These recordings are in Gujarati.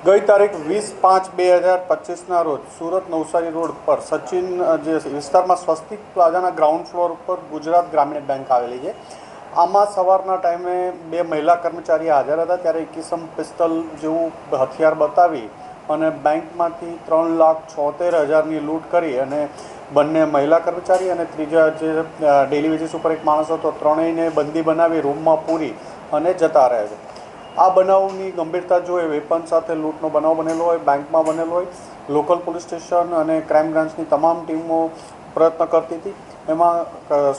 ગઈ તારીખ 20/5/2025ના રોજ સુરત નવસારી રોડ પર સચિન જે વિસ્તારમાં સ્વસ્તિક પ્લાઝાના ગ્રાઉન્ડ ફ્લોર ઉપર ગુજરાત ગ્રામીણ બેંક આવેલી છે. આમાં સવારના ટાઈમે બે મહિલા કર્મચારી હાજર હતા, ત્યારે કિસમ પિસ્તલ જેવું હથિયાર બતાવી અને બેંકમાંથી 3,76,000ની લૂંટ કરી અને બંને મહિલા કર્મચારી અને ત્રીજા જે ડેલી વેજીસ ઉપર એક માણસ હતો, ત્રણેયને બંદી બનાવી રૂમમાં પૂરી અને જતા રહે છે. આ બનાવની ગંભીરતા જોઈ વેપન સાથે લૂંટનો બનાવ બનેલો હોય, બેંકમાં બનેલો હોય. લોકલ પોલીસ સ્ટેશન અને ક્રાઇમ બ્રાન્ચની તમામ ટીમો પ્રયત્ન કરતી હતી. એમાં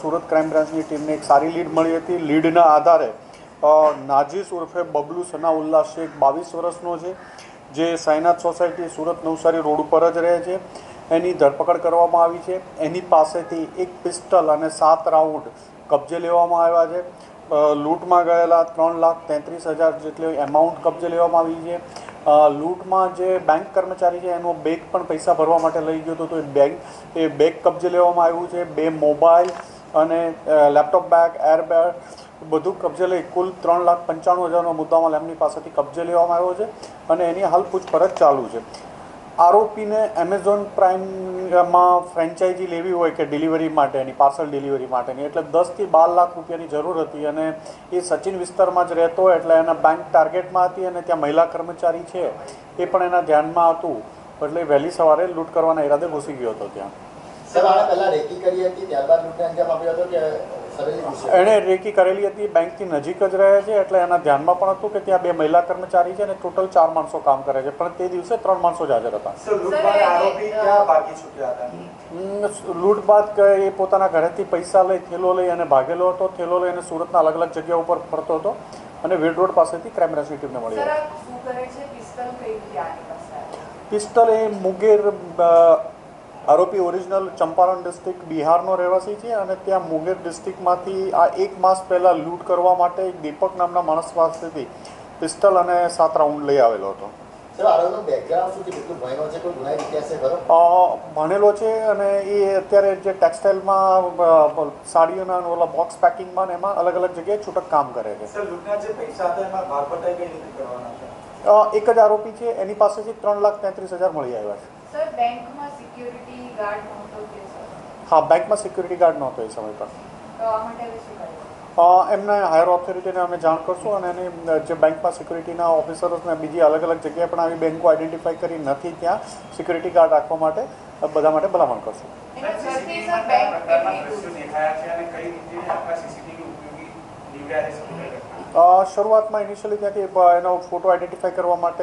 સુરત ક્રાઇમ બ્રાન્ચની ટીમને એક સારી લીડ મળી હતી. લીડના આધારે નાજીસ ઉર્ફે બબલુ સનાઉલ્લા શેખ 22 વર્ષનો છે, જે સાઈનાથ સોસાયટી સુરત નવસારી રોડ ઉપર જ રહે છે. એની ધરપકડ કરવામાં આવી છે. એની પાસેથી એક પિસ્ટલ અને 7 રાઉન્ડ કબજે લેવામાં આવ્યા છે. લૂંટમાં ગયેલા 3,33,000 જેટલી એમાઉન્ટ કબજે લેવામાં આવી છે. લૂંટમાં જે બેંક કર્મચારી છે એનો બેગ પણ પૈસા ભરવા માટે લઈ ગયો હતો, તો એ બેગ કબજે લેવામાં આવ્યું છે. 2 મોબાઈલ અને લેપટોપ બેગ, એર બેગ બધું કબજે લઈ કુલ 3,95,000નો મુદ્દામાલ એમની પાસેથી કબજે લેવામાં આવ્યો છે અને એની હાલ પૂછપરછ ચાલુ છે. આરોપીને એમેઝોન પ્રાઇમમાં ફ્રેન્ચાઇઝી લેવી હોય કે ડિલિવરી માટેની, પાર્સલ ડિલિવરી માટેની, એટલે 10 થી 12 લાખ રૂપિયાની જરૂર હતી અને એ સચિન વિસ્તારમાં જ રહેતો હોય એટલે એના બેંક ટાર્ગેટમાં હતી અને ત્યાં મહિલા કર્મચારી છે એ પણ એના ધ્યાનમાં હતું, એટલે વહેલી સવારે લૂંટ કરવાના ઈરાદે ઘૂસી ગયો હતો ત્યાં. એણે રેકી કરેલી હતી, બેંકથી નજીક જ રહે છે એટલે એના ધ્યાનમાં પણ હતું કે ત્યાં 2 મહિલા કર્મચારી છે અને ટોટલ 4 માણસો કામ કરે છે, પણ તે દિવસે 3 માણસો જ હાજર હતા. લૂંટ બાદ એ પોતાના ઘરેથી પૈસા લઈ થેલો લઈ અને ભાગેલો હતો. થેલો લઈ અને સુરતના અલગ અલગ જગ્યા ઉપર ફરતો હતો અને વેડ રોડ પાસેથી ક્રાઇમ બ્રાન્ચની ટીમને મળી. પિસ્તલ એ મુંગેર, આરોપી ઓરિજિનલ ચંપારણ ડિસ્ટ્રિક્ટ બિહારનો રહેવાસી છે અને ત્યાં મુંગેર ડિસ્ટ્રિક્ટમાંથી આ 1 માસ પહેલાં લૂંટ કરવા માટે દીપક નામના માણસ પાસેથી પિસ્તલ અને 7 રાઉન્ડ લઈ આવેલો હતો. ભણેલો છે અને એ અત્યારે જે ટેક્સટાઇલમાં સાડીઓના ઓલા બોક્સ પેકિંગમાં ને એમાં અલગ અલગ જગ્યાએ છૂટક કામ કરે છે. એક જ આરોપી છે, એની પાસેથી 3,33,000 મળી આવ્યા છે. હા, બેંકમાં સિક્યુરિટી ગાર્ડ નહોતો એ સમય પર. એમને હાયર ઓથોરિટીને અમે જાણ કરશું અને એની જે બેંકમાં સિક્યુરિટીના ઓફિસરોને બીજી અલગ અલગ જગ્યાએ પણ આવી બેંકો આઈડેન્ટિફાઈ કરી નથી ત્યાં સિક્યુરિટી ગાર્ડ રાખવા માટે બધા માટે ભલામણ કરશું. શરૂઆતમાં ઇનિશિયલી ત્યાંથી એનો ફોટો આઈડેન્ટિફાઈ કરવા માટે